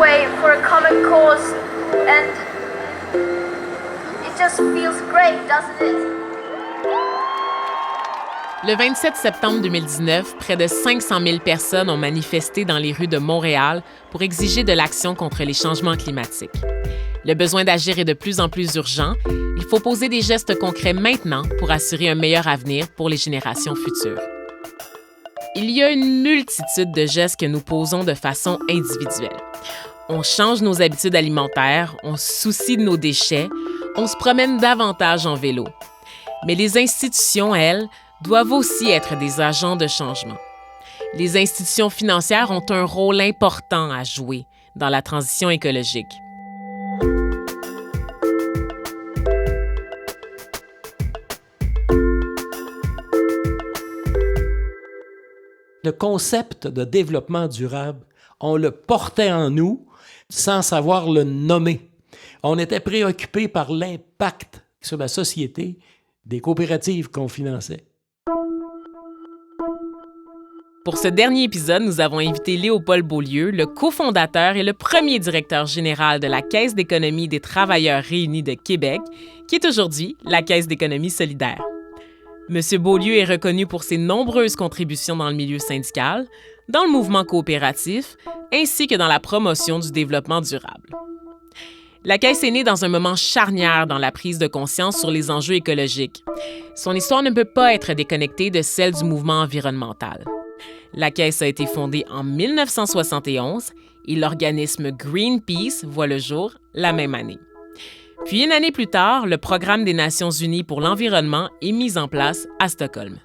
way for a common cause, and it just feels great, doesn't it? Le 27 septembre 2019, près de 500 000 personnes ont manifesté dans les rues de Montréal pour exiger de l'action contre les changements climatiques. Le besoin d'agir est de plus en plus urgent. Il faut poser des gestes concrets maintenant pour assurer un meilleur avenir pour les générations futures. Il y a une multitude de gestes que nous posons de façon individuelle. On change nos habitudes alimentaires, on se soucie de nos déchets, on se promène davantage en vélo. Mais les institutions, elles, doivent aussi être des agents de changement. Les institutions financières ont un rôle important à jouer dans la transition écologique. Le concept de développement durable, on le portait en nous sans savoir le nommer. On était préoccupé par l'impact sur la société des coopératives qu'on finançait. Pour ce dernier épisode, nous avons invité Léopold Beaulieu, le cofondateur et le premier directeur général de la Caisse d'économie des travailleurs réunis de Québec, qui est aujourd'hui la Caisse d'économie solidaire. Monsieur Beaulieu est reconnu pour ses nombreuses contributions dans le milieu syndical, dans le mouvement coopératif, ainsi que dans la promotion du développement durable. La Caisse est née dans un moment charnière dans la prise de conscience sur les enjeux écologiques. Son histoire ne peut pas être déconnectée de celle du mouvement environnemental. La Caisse a été fondée en 1971 et l'organisme Greenpeace voit le jour la même année. Puis une année plus tard, le Programme des Nations unies pour l'environnement est mis en place à Stockholm.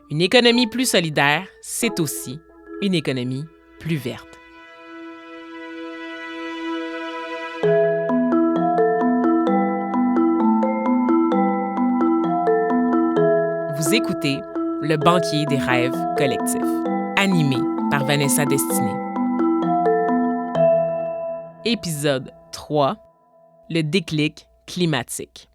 Une économie plus solidaire, c'est aussi une économie plus verte. Vous écoutez Le banquier des rêves collectifs, animé par Vanessa Destinée. Épisode 3, le déclic climatique.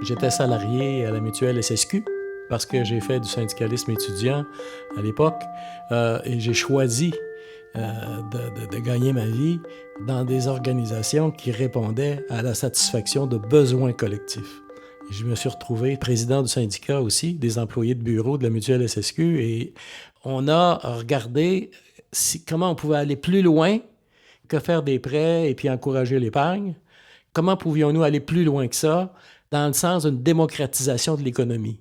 J'étais salarié à la mutuelle SSQ parce que j'ai fait du syndicalisme étudiant à l'époque et j'ai choisi de gagner ma vie dans des organisations qui répondaient à la satisfaction de besoins collectifs. Je me suis retrouvé président du syndicat aussi, des employés de bureau de la mutuelle SSQ, et on a regardé comment on pouvait aller plus loin que faire des prêts et puis encourager l'épargne. Comment pouvions-nous aller plus loin que ça dans le sens d'une démocratisation de l'économie?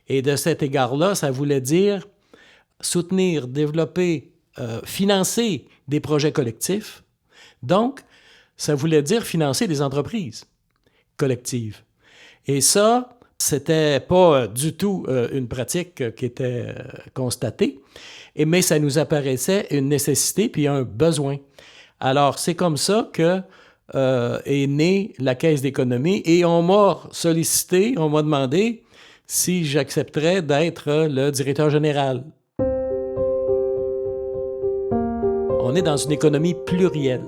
Et de cet égard-là, ça voulait dire soutenir, développer, financer des projets collectifs. Donc, ça voulait dire financer des entreprises collectives. Et ça, c'était pas du tout une pratique qui était constatée, mais ça nous apparaissait une nécessité puis un besoin. Alors, c'est comme ça que est née la Caisse d'économie et on m'a sollicité, on m'a demandé si j'accepterais d'être le directeur général. On est dans une économie plurielle,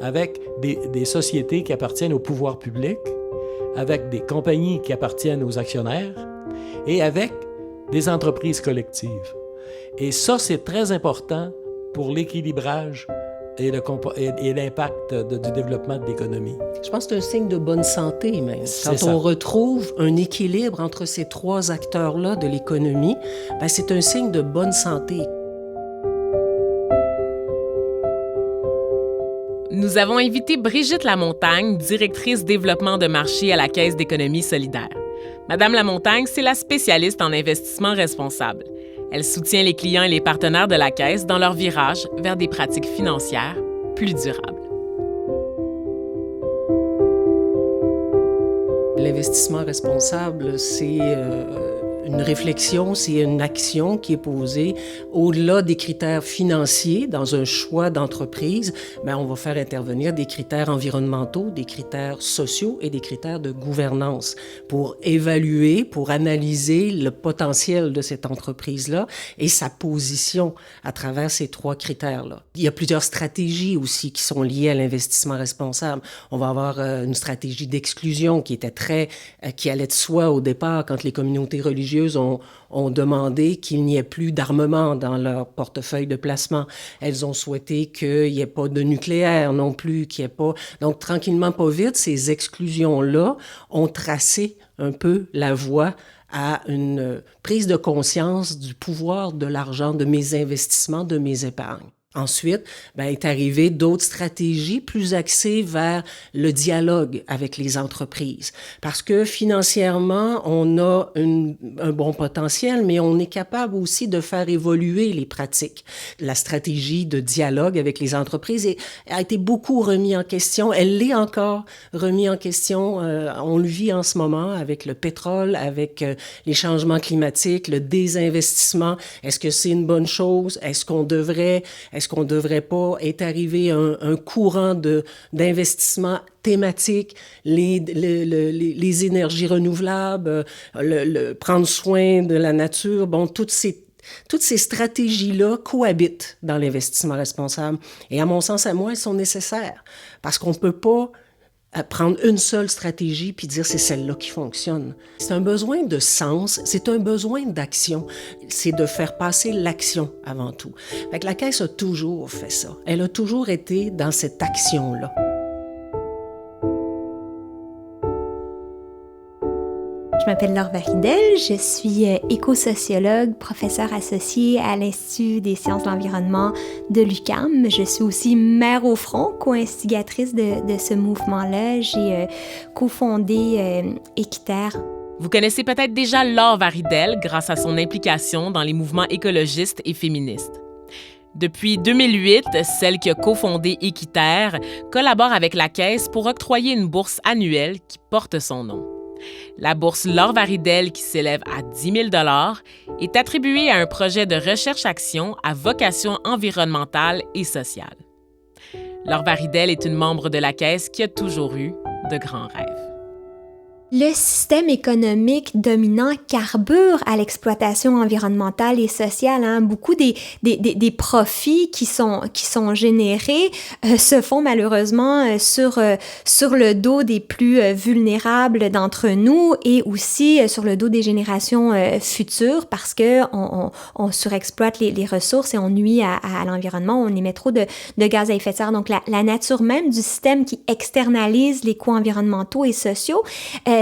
avec des sociétés qui appartiennent au pouvoir public, avec des compagnies qui appartiennent aux actionnaires et avec des entreprises collectives. Et ça, c'est très important pour l'équilibrage et l'impact du développement de l'économie. Je pense que c'est un signe de bonne santé, même. Quand on retrouve un équilibre entre ces trois acteurs-là de l'économie, bien, c'est un signe de bonne santé. Nous avons invité Brigitte Lamontagne, directrice développement de marché à la Caisse d'économie solidaire. Madame Lamontagne, c'est la spécialiste en investissement responsable. Elle soutient les clients et les partenaires de la Caisse dans leur virage vers des pratiques financières plus durables. L'investissement responsable, c'est une réflexion, c'est une action qui est posée au-delà des critères financiers dans un choix d'entreprise. Bien, on va faire intervenir des critères environnementaux, des critères sociaux et des critères de gouvernance pour évaluer, pour analyser le potentiel de cette entreprise-là et sa position à travers ces trois critères-là. Il y a plusieurs stratégies aussi qui sont liées à l'investissement responsable. On va avoir une stratégie d'exclusion qui allait de soi au départ quand les communautés religieuses prestigieuses ont demandé qu'il n'y ait plus d'armement dans leur portefeuille de placement. Elles ont souhaité qu'il n'y ait pas de nucléaire non plus, qu'il n'y ait pas... Donc, tranquillement, pas vite, ces exclusions-là ont tracé un peu la voie à une prise de conscience du pouvoir de l'argent, de mes investissements, de mes épargnes. Ensuite, est arrivé d'autres stratégies plus axées vers le dialogue avec les entreprises. Parce que financièrement, on a un bon potentiel, mais on est capable aussi de faire évoluer les pratiques. La stratégie de dialogue avec les entreprises a été beaucoup remise en question. Elle l'est encore remise en question. On le vit en ce moment avec le pétrole, avec les changements climatiques, le désinvestissement. Est-ce que c'est une bonne chose? Est-ce qu'on devrait pas être arrivé un courant d'investissement thématique, les énergies renouvelables, prendre soin de la nature? Bon, toutes ces stratégies-là cohabitent dans l'investissement responsable. Et à mon sens, à moi, elles sont nécessaires. Parce qu'on ne peut pas prendre une seule stratégie puis dire c'est celle-là qui fonctionne. C'est un besoin de sens, c'est un besoin d'action. C'est de faire passer l'action avant tout. Fait que la Caisse a toujours fait ça. Elle a toujours été dans cette action-là. Je m'appelle Laure Varidel, je suis éco-sociologue, professeure associée à l'Institut des sciences de l'environnement de l'UQAM. Je suis aussi mère au front, co-instigatrice de ce mouvement-là. J'ai cofondé Équiterre. Vous connaissez peut-être déjà Laure Varidel grâce à son implication dans les mouvements écologistes et féministes. Depuis 2008, celle qui a cofondé Équiterre collabore avec la Caisse pour octroyer une bourse annuelle qui porte son nom. La bourse Laure Varidel, qui s'élève à 10 000 $, est attribuée à un projet de recherche-action à vocation environnementale et sociale. Laure Varidel est une membre de la Caisse qui a toujours eu de grands rêves. Le système économique dominant carbure à l'exploitation environnementale et sociale. Hein. Beaucoup des profits qui sont générés se font malheureusement sur le dos des plus vulnérables d'entre nous et aussi sur le dos des générations futures parce que on surexploite les ressources et on nuit à l'environnement, on émet trop de gaz à effet de serre. Donc la nature même du système qui externalise les coûts environnementaux et sociaux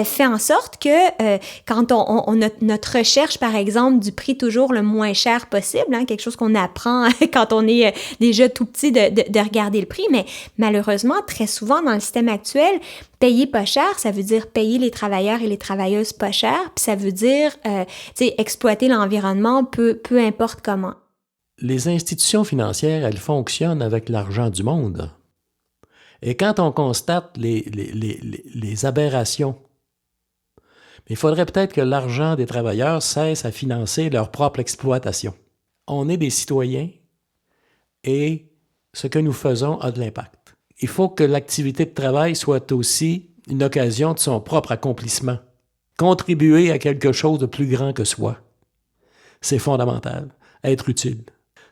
fait en sorte que quand on a notre recherche, par exemple, du prix toujours le moins cher possible, hein, quelque chose qu'on apprend quand on est déjà tout petit de regarder le prix, mais malheureusement, très souvent dans le système actuel, payer pas cher, ça veut dire payer les travailleurs et les travailleuses pas cher, puis ça veut dire exploiter l'environnement peu importe comment. Les institutions financières, elles fonctionnent avec l'argent du monde. Et quand on constate les aberrations, il faudrait peut-être que l'argent des travailleurs cesse à financer leur propre exploitation. On est des citoyens et ce que nous faisons a de l'impact. Il faut que l'activité de travail soit aussi une occasion de son propre accomplissement. Contribuer à quelque chose de plus grand que soi, c'est fondamental, être utile.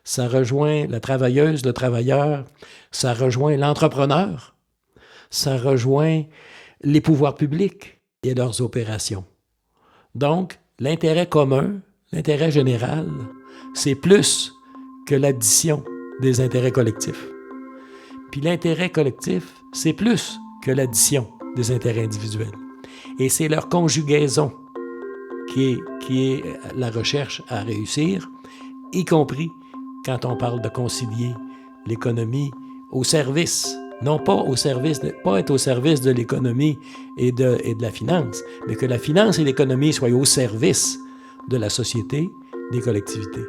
Ça rejoint la travailleuse, le travailleur, ça rejoint l'entrepreneur, ça rejoint les pouvoirs publics et leurs opérations. Donc, l'intérêt commun, l'intérêt général, c'est plus que l'addition des intérêts collectifs. Puis l'intérêt collectif, c'est plus que l'addition des intérêts individuels. Et c'est leur conjugaison qui est la recherche à réussir, y compris quand on parle de concilier l'économie au service, non pas au service, pas être au service de l'économie et de la finance, mais que la finance et l'économie soient au service de la société, des collectivités.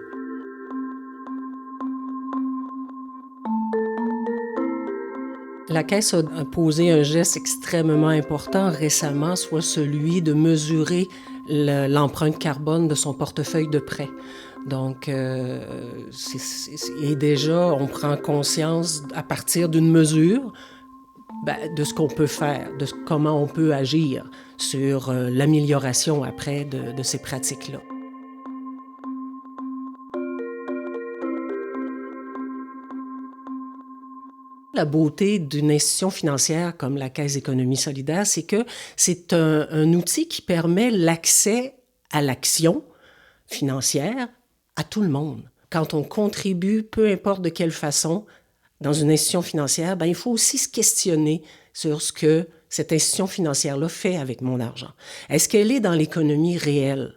La Caisse a posé un geste extrêmement important récemment, soit celui de mesurer l'empreinte carbone de son portefeuille de prêts. Donc, et déjà, on prend conscience à partir d'une mesure de ce qu'on peut faire, de comment on peut agir sur l'amélioration après de ces pratiques-là. La beauté d'une institution financière comme la Caisse d'économie solidaire, c'est que c'est un outil qui permet l'accès à l'action financière à tout le monde. Quand on contribue, peu importe de quelle façon, dans une institution financière, il faut aussi se questionner sur ce que cette institution financière-là fait avec mon argent. Est-ce qu'elle est dans l'économie réelle?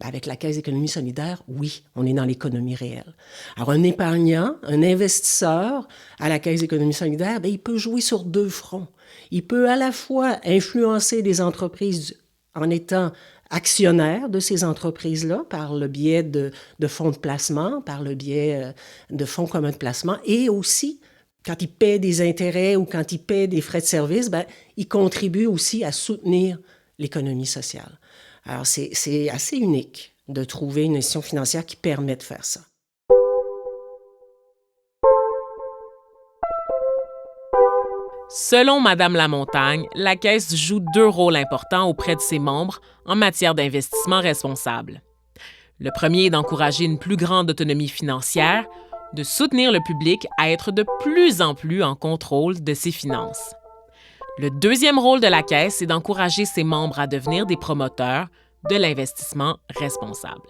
Avec la Caisse d'économie solidaire, oui, on est dans l'économie réelle. Alors, un épargnant, un investisseur à la Caisse d'économie solidaire, il peut jouer sur deux fronts. Il peut à la fois influencer des entreprises en étant actionnaire de ces entreprises-là par le biais de fonds de placement, par le biais de fonds communs de placement, et aussi, quand il paie des intérêts ou quand il paie des frais de service, il contribue aussi à soutenir l'économie sociale. Alors, c'est assez unique de trouver une institution financière qui permet de faire ça. Selon Madame Lamontagne, la Caisse joue 2 rôles importants auprès de ses membres en matière d'investissement responsable. Le premier est d'encourager une plus grande autonomie financière, de soutenir le public à être de plus en plus en contrôle de ses finances. Le deuxième rôle de la Caisse est d'encourager ses membres à devenir des promoteurs de l'investissement responsable.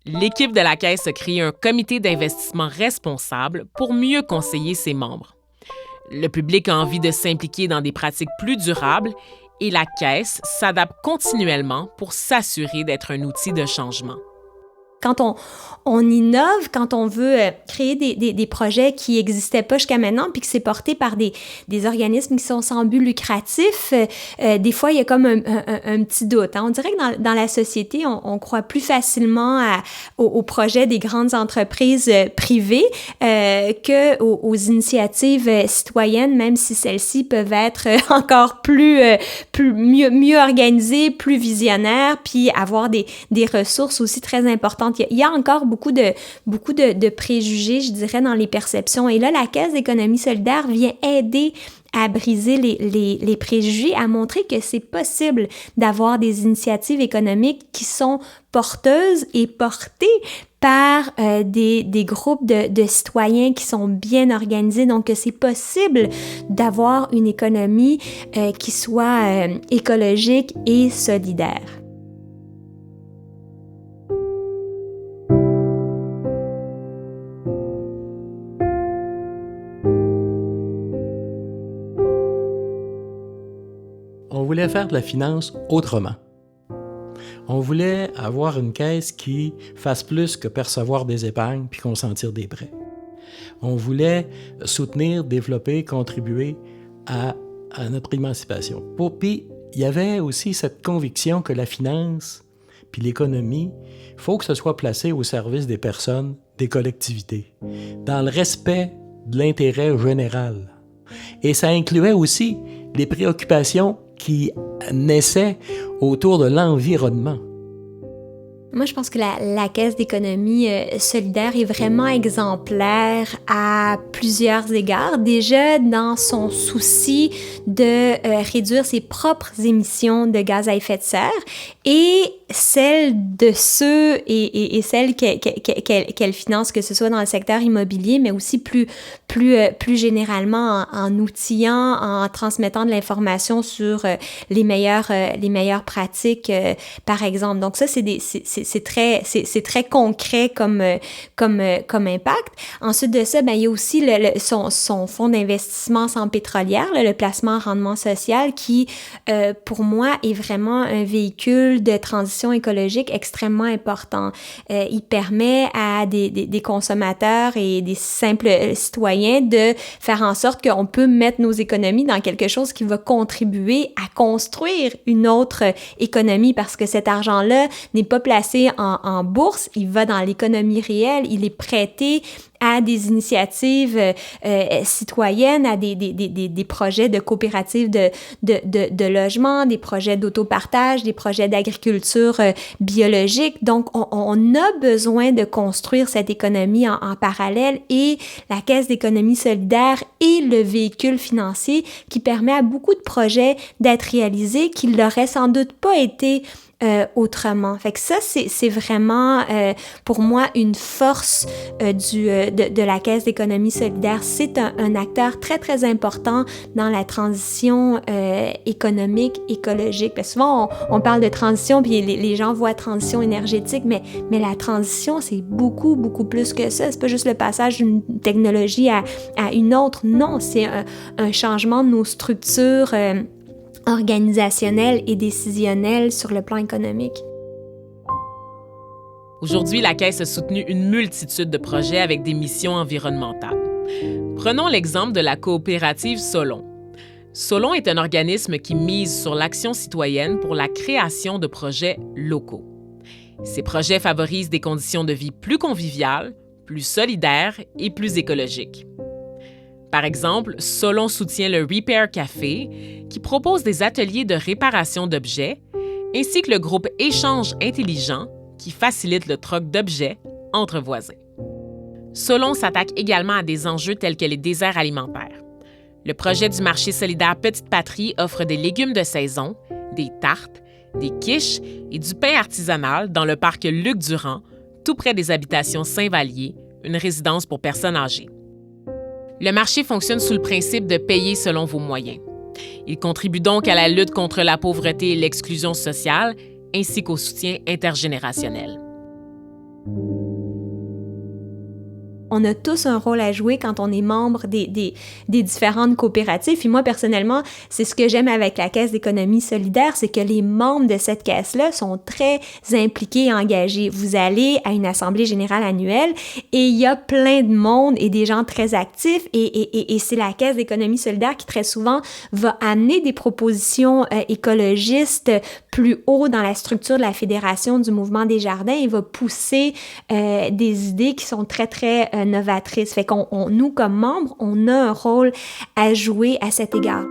L'équipe de la Caisse a créé un comité d'investissement responsable pour mieux conseiller ses membres. Le public a envie de s'impliquer dans des pratiques plus durables et la Caisse s'adapte continuellement pour s'assurer d'être un outil de changement. Quand on innove, quand on veut créer des projets qui n'existaient pas jusqu'à maintenant, puis que c'est porté par des organismes qui sont sans but lucratif, des fois, il y a comme un petit doute. On dirait que dans la société, on croit plus facilement aux projets des grandes entreprises privées qu'aux initiatives citoyennes, même si celles-ci peuvent être encore mieux organisées, plus visionnaires, puis avoir des ressources aussi très importantes. Il y a encore beaucoup de préjugés, je dirais, dans les perceptions. Et là, la Caisse d'économie solidaire vient aider à briser les préjugés, à montrer que c'est possible d'avoir des initiatives économiques qui sont porteuses et portées par des groupes de citoyens qui sont bien organisés. Donc, c'est possible d'avoir une économie qui soit écologique et solidaire. On voulait faire de la finance autrement. On voulait avoir une caisse qui fasse plus que percevoir des épargnes puis consentir des prêts. On voulait soutenir, développer, contribuer à notre émancipation. Puis, il y avait aussi cette conviction que la finance puis l'économie, il faut que ce soit placé au service des personnes, des collectivités, dans le respect de l'intérêt général. Et ça incluait aussi les préoccupations qui naissaient autour de l'environnement. Moi, je pense que la Caisse d'économie solidaire est vraiment exemplaire à plusieurs égards. Déjà, dans son souci de réduire ses propres émissions de gaz à effet de serre et celles de ceux et celles qu'elle finance, que ce soit dans le secteur immobilier, mais aussi plus généralement en outillant, en transmettant de l'information sur les meilleures pratiques, par exemple. Donc ça, c'est très concret comme impact. Ensuite de ça, il y a aussi son fonds d'investissement sans pétrolière, le placement en rendement social, qui, pour moi, est vraiment un véhicule de transition écologique extrêmement important. Il permet à des consommateurs et des simples citoyens de faire en sorte qu'on peut mettre nos économies dans quelque chose qui va contribuer à construire une autre économie, parce que cet argent-là n'est pas placé en bourse, il va dans l'économie réelle, il est prêté à des initiatives citoyennes, à des projets de coopératives de logement, des projets d'autopartage, des projets d'agriculture biologique. Donc, on a besoin de construire cette économie en parallèle, et la Caisse d'économie solidaire est le véhicule financier qui permet à beaucoup de projets d'être réalisés qui l'auraient sans doute pas été autrement. Fait que ça, c'est vraiment pour moi une force de la Caisse d'économie solidaire, c'est un acteur très, très important dans la transition économique, écologique. Parce que souvent, on parle de transition, puis les gens voient transition énergétique, mais la transition, c'est beaucoup, beaucoup plus que ça. C'est pas juste le passage d'une technologie à une autre. Non, c'est un changement de nos structures organisationnelles et décisionnelles sur le plan économique. Aujourd'hui, la Caisse a soutenu une multitude de projets avec des missions environnementales. Prenons l'exemple de la coopérative Solon. Solon est un organisme qui mise sur l'action citoyenne pour la création de projets locaux. Ces projets favorisent des conditions de vie plus conviviales, plus solidaires et plus écologiques. Par exemple, Solon soutient le Repair Café, qui propose des ateliers de réparation d'objets, ainsi que le groupe Échange Intelligent, qui facilite le troc d'objets entre voisins. Solon s'attaque également à des enjeux tels que les déserts alimentaires. Le projet du marché solidaire Petite Patrie offre des légumes de saison, des tartes, des quiches et du pain artisanal dans le parc Luc-Durand, tout près des habitations Saint-Vallier, une résidence pour personnes âgées. Le marché fonctionne sous le principe de payer selon vos moyens. Il contribue donc à la lutte contre la pauvreté et l'exclusion sociale, ainsi qu'au soutien intergénérationnel. On a tous un rôle à jouer quand on est membre des différentes coopératives. Puis moi, personnellement, c'est ce que j'aime avec la Caisse d'économie solidaire, c'est que les membres de cette caisse-là sont très impliqués et engagés. Vous allez à une assemblée générale annuelle et il y a plein de monde et des gens très actifs et c'est la Caisse d'économie solidaire qui très souvent va amener des propositions écologistes plus haut dans la structure de la Fédération du mouvement des jardins et va pousser des idées qui sont très, très novatrices. Fait qu'on, nous, comme membres, on a un rôle à jouer à cet égard.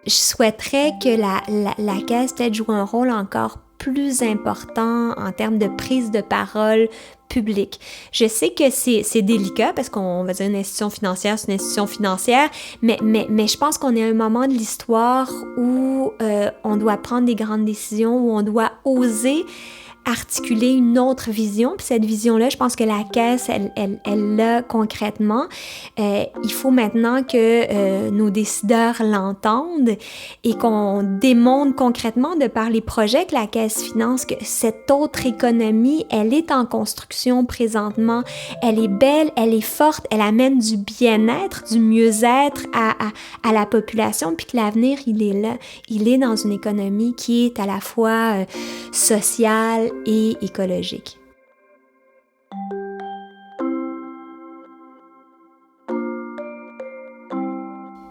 Je souhaiterais que la Caisse peut-être joue un rôle encore plus important en termes de prise de parole publique. Je sais que c'est délicat parce qu'on va dire une institution financière, c'est une institution financière, mais je pense qu'on est à un moment de l'histoire où on doit prendre des grandes décisions, où on doit oser articuler une autre vision. Puis cette vision-là, je pense que la Caisse, elle l'a concrètement. Il faut maintenant que nos décideurs l'entendent et qu'on démontre concrètement de par les projets que la Caisse finance que cette autre économie, elle est en construction présentement. Elle est belle, elle est forte, elle amène du bien-être, du mieux-être à la population, puis que l'avenir, il est là. Il est dans une économie qui est à la fois sociale et écologique.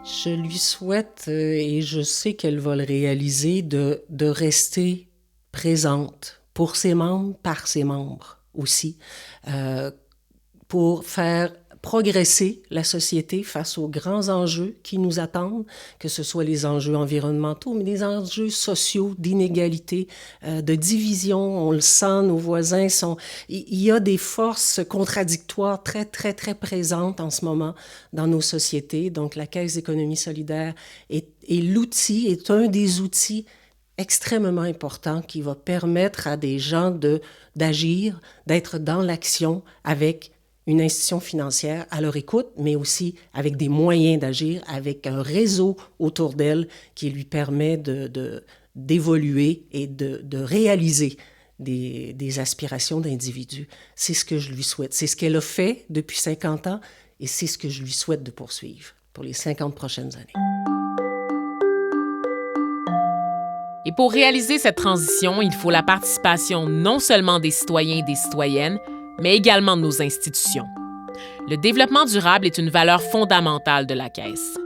Je lui souhaite, et je sais qu'elle va le réaliser, de rester présente pour ses membres, par ses membres aussi, pour faire progresser la société face aux grands enjeux qui nous attendent, que ce soit les enjeux environnementaux, mais les enjeux sociaux, d'inégalité, de division. On le sent, nos voisins sont... Il y a des forces contradictoires très, très, très présentes en ce moment dans nos sociétés. Donc, la Caisse d'économie solidaire est un des outils extrêmement important qui va permettre à des gens d'agir, d'être dans l'action avec une institution financière à leur écoute, mais aussi avec des moyens d'agir, avec un réseau autour d'elle qui lui permet d'évoluer et de réaliser des aspirations d'individus. C'est ce que je lui souhaite. C'est ce qu'elle a fait depuis 50 ans et c'est ce que je lui souhaite de poursuivre pour les 50 prochaines années. Et pour réaliser cette transition, il faut la participation non seulement des citoyens et des citoyennes, mais également de nos institutions. Le développement durable est une valeur fondamentale de la Caisse.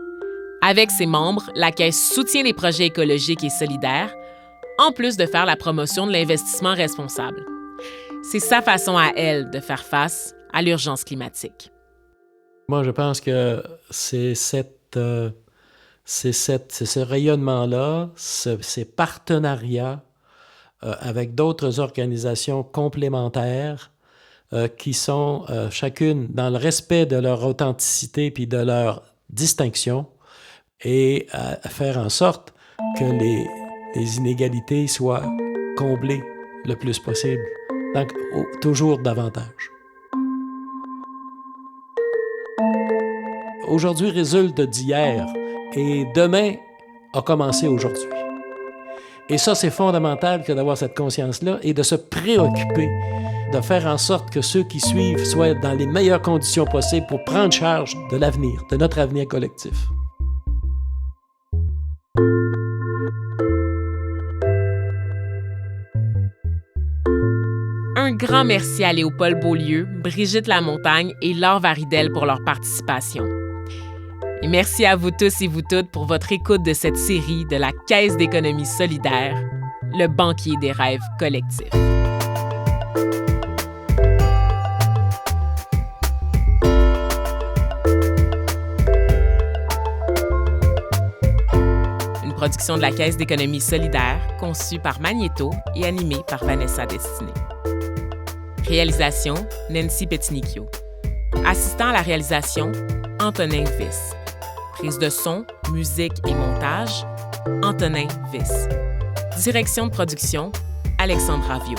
Avec ses membres, la Caisse soutient les projets écologiques et solidaires, en plus de faire la promotion de l'investissement responsable. C'est sa façon à elle de faire face à l'urgence climatique. Moi, je pense que c'est ce rayonnement-là, ces partenariats avec d'autres organisations complémentaires qui sont chacune dans le respect de leur authenticité puis de leur distinction et à faire en sorte que les inégalités soient comblées le plus possible, donc toujours davantage. Aujourd'hui résulte d'hier et demain a commencé aujourd'hui. Et ça, c'est fondamental que d'avoir cette conscience-là et de se préoccuper, de faire en sorte que ceux qui suivent soient dans les meilleures conditions possibles pour prendre charge de l'avenir, de notre avenir collectif. Un grand merci à Léopold Beaulieu, Brigitte Lamontagne et Laure Varidel pour leur participation. Et merci à vous tous et vous toutes pour votre écoute de cette série de la Caisse d'économie solidaire, le banquier des rêves collectifs. Une production de la Caisse d'économie solidaire, conçue par Magnéto et animée par Vanessa Destiné. Réalisation, Nancy Petinicchio. Assistant à la réalisation, Antonin Viss. Prise de son, musique et montage, Antonin Viss. Direction de production, Alexandra Viau.